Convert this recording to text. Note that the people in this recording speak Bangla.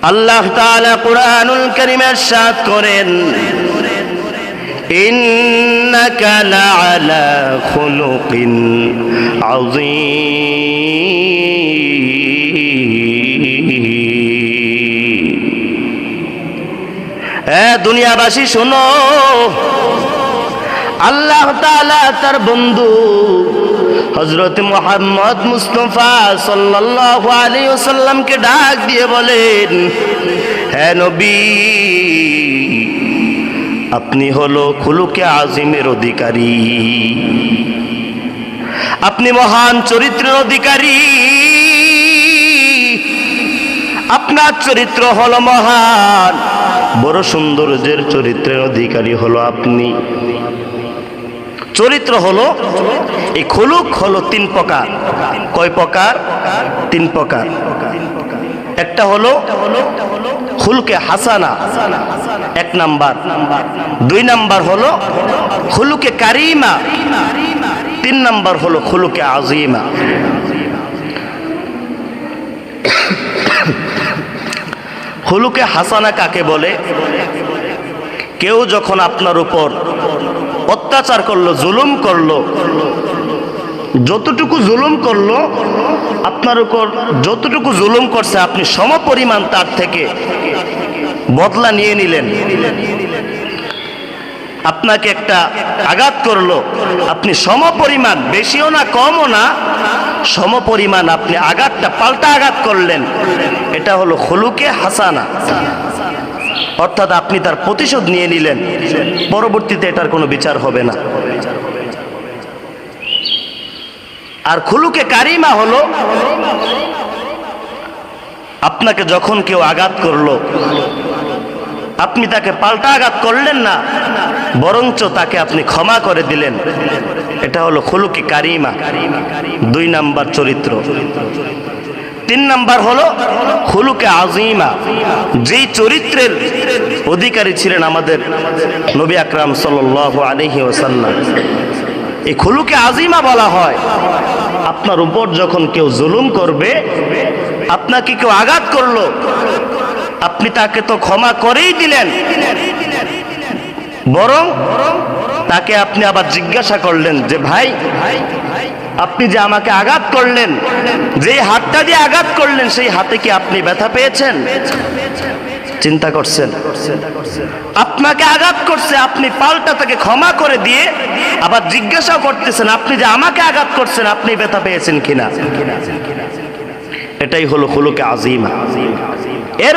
আল্লাহ তাআলা কুরআনুল কারীমে ইরশাদ করেন, ইন্নাকা লাআলা খুলুকিন আযীম। দুনিয়াবাসী শোনো, আল্লাহ তাআলা তার বন্ধু হযরত মুহাম্মদ মুস্তাফা সাল্লাল্লাহু আলাইহি ওয়াসাল্লামকে ডাক দিয়ে বলেন, হে নবী, আপনি হলো খুলুকে আজিমের অধিকারী, আপনি মহান চরিত্রের অধিকারী, আপনার চরিত্র হলো মহান, বড় সৌন্দর্যের চরিত্রের অধিকারী হলো আপনি। চরিত্র হলো, এই খুলুক হলো তিন প্রকার। কয় প্রকার? তিন প্রকার। একটা হলো খুলকে হাসানা, এক নাম্বার। দুই নাম্বার হলো খুলুকে কারিমা, তিন নাম্বার হলো খুলুকে আজিমা। খুলুকে হাসানা কাকে বলে? কেউ যখন আপনার উপর অত্যাচার করলো, জুলুম করলো, যতটুকু জুলুম করলো আপনার উপর, যতটুকু জুলুম করছে আপনি সমপরিমাণ তার থেকে বদলা নিয়ে নিলেন। আপনাকে একটা আঘাত করলো, আপনি সমপরিমাণ, বেশিও না কমও না, সমপরিমাণ আপনি আঘাতটা পাল্টা আঘাত করলেন। এটা হলো খুলুকে হাসানা, অর্থাৎ আপনি তার প্রতিশোধ নিয়ে নিলেন, পরবর্তীতে এটার কোনো বিচার হবে না। আর খুলুকে কারিমা হলো, আপনাকে যখন কেউ আঘাত করলো আপনি তাকে পাল্টা আঘাত করলেন না, বরঞ্চ তাকে আপনি ক্ষমা করে দিলেন। এটা হলো খুলুকে কারিমা, দুই নাম্বার চরিত্র। তিন নাম্বার হলো খুলুকে আজিমা, যেই চরিত্রের অধিকারী ছিলেন আমাদের নবী আকরাম সাল্লাল্লাহু আলাইহি ওয়াসাল্লাম। এই খুলুকে আজিমা বলা হয়, আপনার উপর যখন কেউ জুলুম করবে, আপনাকে কেউ আঘাত করলো, আপনি তাকে তো ক্ষমা করেই দিলেন, বরং তাকে আপনি আবার জিজ্ঞাসা করলেন যে ভাই, আপনি যে আমাকে আঘাত করলেন, যে হাতটা দিয়ে আঘাত করলেন, সেই হাতে কি আপনি ব্যথা পেয়েছেন? চিন্তা করছেন? আপনাকে আঘাত করছে, আপনি পাল্টা তাকে ক্ষমা করে দিয়ে আবার জিজ্ঞাসা করতেছেন, আপনি যে আমাকে আঘাত করছেন, আপনি ব্যথা পেয়েছেন কিনা? এটাই হলো খুলুকে আজিমা। এর